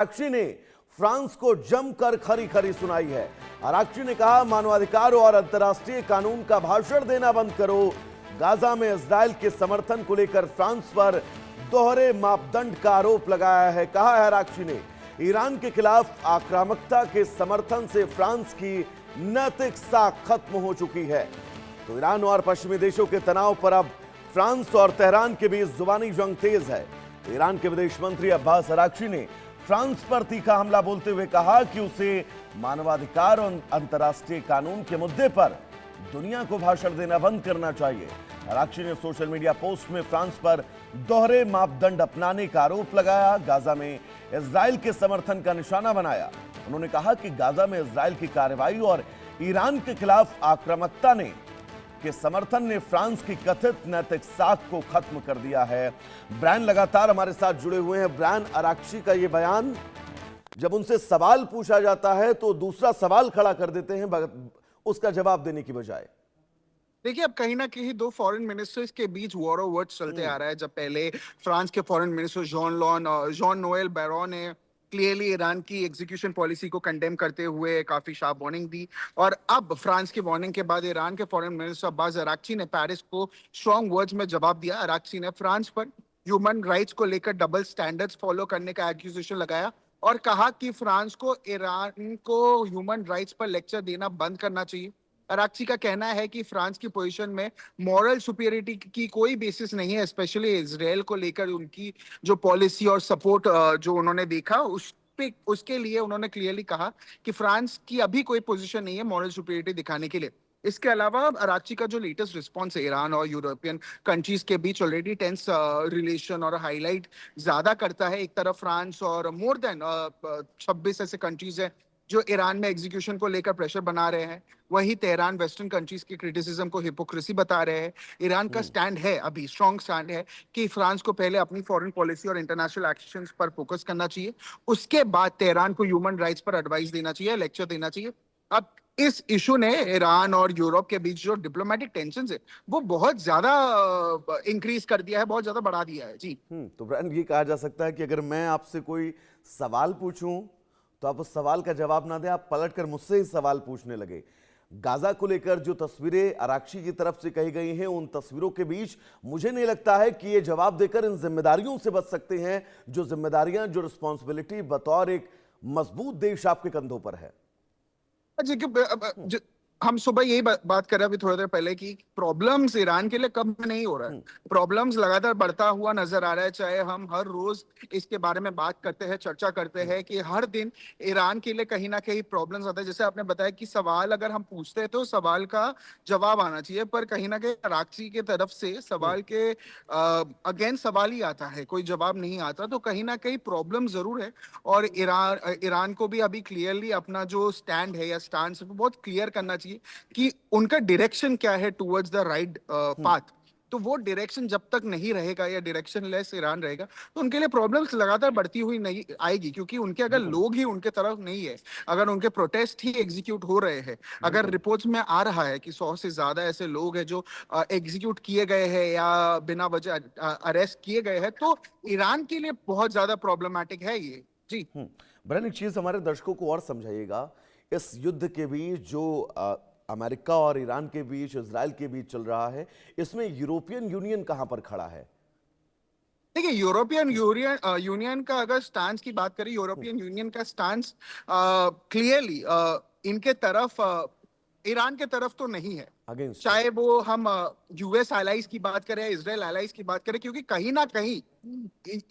आराक्ची ने फ्रांस को जमकर खरी खरी सुनाई है। आराक्ची ने कहा, मानवाधिकार और अंतर्राष्ट्रीय कानून का भाषण देना बंद करो। गाजा में इजरायल के समर्थन को लेकर फ्रांस पर दोहरे मापदंड का आरोप लगाया है। कहा है आराक्ची ने, ईरान के खिलाफ आक्रामकता के समर्थन से फ्रांस की नैतिक साख खत्म हो चुकी है। तो ईरान और पश्चिमी देशों के तनाव पर अब फ्रांस और तेहरान के बीच जुबानी जंग तेज है। ईरान के विदेश मंत्री अब्बास अराक्ची ने फ्रांस पर तीखा हमला बोलते हुए कहा कि उसे मानवाधिकार और अंतर्राष्ट्रीय कानून के मुद्दे पर दुनिया को भाषण देना बंद करना चाहिए। अराक्ची ने सोशल मीडिया पोस्ट में फ्रांस पर दोहरे मापदंड अपनाने का आरोप लगाया, गाजा में इजरायल के समर्थन का निशाना बनाया। उन्होंने कहा कि गाजा में इजरायल की कार्रवाई और ईरान के खिलाफ आक्रामकता के समर्थन ने फ्रांस की कथित नैतिक साख को खत्म कर दिया है। ब्रायन लगातार हमारे साथ जुड़े हुए हैं। ब्रायन, आराक्ची का यह बयान, जब उनसे सवाल पूछा जाता है तो दूसरा सवाल खड़ा कर देते हैं उसका जवाब देने की बजाय। देखिए, अब कहीं ना कहीं दो फॉरेन मिनिस्टर्स के बीच वॉर ऑफ वर्ड्स चलते आ रहा है। जब पहले फ्रांस के foreign minister John Noel baron ने क्लियरली ईरान की एग्जीक्यूशन पॉलिसी को कंडेम करते हुए काफी शार्प वार्निंग दी, और अब फ्रांस की वार्निंग के बाद ईरान के फॉरेन मिनिस्टर अब्बास अराक्ची ने पेरिस को स्ट्रॉन्ग वर्ड्स में जवाब दिया। अराक्ची ने फ्रांस पर ह्यूमन राइट्स को लेकर डबल स्टैंडर्ड्स फॉलो करने का एक्यूजेशन लगाया और कहा कि फ्रांस को ईरान को ह्यूमन राइट्स पर लेक्चर देना बंद करना चाहिए। अराक्ची का कहना है कि फ्रांस की पोजीशन में मॉरल सुपीरियरिटी की कोई बेसिस नहीं है, स्पेशली इजराइल को लेकर उनकी जो पॉलिसी और सपोर्ट जो उन्होंने देखा उसके लिए उन्होंने क्लियरली कहा कि फ्रांस की अभी कोई पोजीशन नहीं है मॉरल सुपीरियरिटी दिखाने के लिए। इसके अलावा अराक्ची का जो लेटेस्ट रिस्पॉन्स है ईरान और यूरोपियन कंट्रीज के बीच ऑलरेडी टेंस रिलेशन और हाईलाइट ज्यादा करता है। एक तरफ फ्रांस और मोर देन 26 ऐसे कंट्रीज है जो ईरान में एग्जीक्यूशन को लेकर प्रेशर बना रहे हैं, वही तेहरान वेस्टर्न कंट्रीज की क्रिटिसिज्म को हिपोक्रेसी बता रहे हैं। ईरान का स्टैंड है, अभी स्ट्रॉन्ग स्टैंड है कि फ्रांस को पहले अपनी फॉरेन पॉलिसी और इंटरनेशनल एक्शंस पर फोकस करना चाहिए, उसके बाद तेहरान को ह्यूमन राइट्स पर एडवाइस देना चाहिए, लेक्चर देना चाहिए। अब इस इशू ने ईरान और यूरोप के बीच जो डिप्लोमेटिक टेंशन है वो बहुत ज्यादा इंक्रीज कर दिया है, बहुत ज्यादा बढ़ा दिया है। जी तो ब्रायन, ये कहा जा सकता है कि अगर मैं आपसे कोई सवाल पूछूं तो आप उस सवाल का जवाब ना दें, आप पलटकर मुझसे ही सवाल पूछने लगे। गाजा को लेकर जो तस्वीरें आराक्ची की तरफ से कही गई हैं, उन तस्वीरों के बीच मुझे नहीं लगता है कि ये जवाब देकर इन जिम्मेदारियों से बच सकते हैं, जो जिम्मेदारियां, जो रिस्पॉन्सिबिलिटी बतौर एक मजबूत देश आपके कंधों पर है। हम सुबह यही बात कर रहे अभी थोड़ी देर पहले कि प्रॉब्लम्स ईरान के लिए कम नहीं हो रहा है, प्रॉब्लम्स लगातार बढ़ता हुआ नजर आ रहा है। चाहे हम हर रोज इसके बारे में बात करते हैं, चर्चा करते हैं कि हर दिन ईरान के लिए कहीं ना कहीं प्रॉब्लम्स आता है। जैसे आपने बताया कि सवाल अगर हम पूछते हैं तो सवाल का जवाब आना चाहिए, पर कहीं ना कहीं अराक्ची की तरफ से सवाल के अगेंस्ट सवाल ही आता है, कोई जवाब नहीं आता। तो कहीं ना कहीं प्रॉब्लम जरूर है, और ईरान को भी अभी क्लियरली अपना जो स्टैंड है या स्टांड है वो बहुत क्लियर करना चाहिए कि उनका डायरेक्शन क्या है टुवर्ड्स द राइट पाथ। तो वो डायरेक्शन जब तक नहीं रहेगा या डायरेक्शन लेस ईरान रहेगा तो उनके लिए प्रॉब्लम्स लगातार बढ़ती हुई नहीं आएगी, क्योंकि उनके अगर लोग ही उनके तरफ नहीं है, अगर उनके प्रोटेस्ट ही एग्जीक्यूट हो रहे हैं, अगर रिपोर्ट्स में आ रहा है कि 100 से ज्यादा ऐसे लोग हैं जो एग्जीक्यूट किए गए हैं या बिना वजह अरेस्ट किए गए हैं, तो ईरान के लिए बहुत ज्यादा प्रॉब्लमैटिक है ये। जी ब्रायन, एक चीज हमारे दर्शकों को और समझाइएगा, इस युद्ध के बीच जो अमेरिका और ईरान के बीच, इजराइल के बीच चल रहा है, इसमें यूरोपियन यूनियन कहां पर खड़ा है? देखिए, यूरोपियन यूनियन का अगर स्टांस की बात करें, यूरोपियन यूनियन का स्टांस क्लियरली इनके तरफ ईरान के तरफ तो नहीं है, चाहे वो हम यूएस एलाइज की बात करें, इजराइल एलाइज की बात करें, क्योंकि कहीं ना कहीं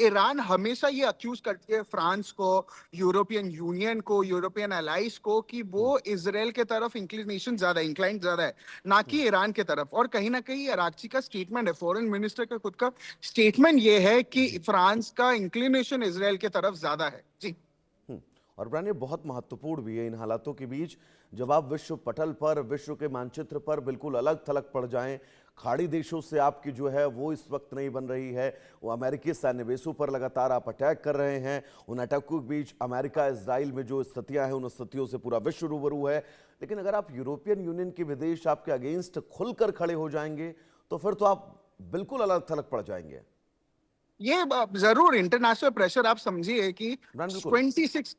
ईरान हमेशा ये अक्यूज करती है फ्रांस को, यूरोपियन यूनियन को, यूरोपियन एलाइज को कि वो इजराइल के तरफ इंक्लाइन ज्यादा है, ना कि ईरान के तरफ। और कहीं ना कहीं अराक्ची का स्टेटमेंट है, फॉरेन मिनिस्टर का खुद का स्टेटमेंट ये है कि फ्रांस का इंक्लिनेशन इजराइल के तरफ ज्यादा है। जी और ब्रायन, ये बहुत महत्वपूर्ण भी है इन हालातों के बीच, जब आप विश्व पटल पर, विश्व के मानचित्र पर बिल्कुल अलग थलग पड़ जाएं। खाड़ी देशों से आपकी जो है वो इस वक्त नहीं बन रही है, वो अमेरिकी सैन्य बेसों पर लगातार आप अटैक कर रहे हैं। उन अटैकों के बीच अमेरिका इजराइल में जो स्थितियां हैं, उन स्थितियों से पूरा विश्व रूबरू है। लेकिन अगर आप यूरोपियन यूनियन के विदेश आपके अगेंस्ट खुलकर खड़े हो जाएंगे तो फिर तो आप बिल्कुल अलग थलग पड़ जाएंगे। ये जरूर इंटरनेशनल प्रेशर आप समझिए कि बिल्कुल। 26,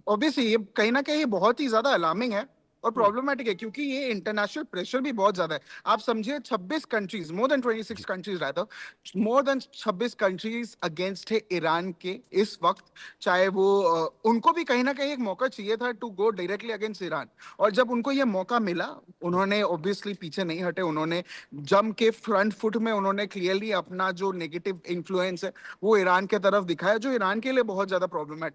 ऑब्वियसली ये कहीं ना कहीं बहुत ही ज्यादा अलार्मिंग है और प्रॉब्लमेटिक है, क्योंकि ये इंटरनेशनल प्रेशर भी बहुत ज्यादा है। आप समझिए 26 कंट्रीज, मोर देन 26 जी। Countries rather, more than 26 countries against है ईरान के इस वक्त। चाहे वो उनको भी कहीं ना कहीं एक मौका चाहिए था to go directly against Iran, और जब उनको ये मौका मिला, उन्होंने ऑब्वियसली पीछे नहीं हटे। उन्होंने जम के फ्रंट फुट में उन्होंने क्लियरली अपना जो नेगेटिव इन्फ्लुएंस है वो ईरान के तरफ दिखाया, जो ईरान के लिए बहुत ज्यादा प्रॉब्लमेटिक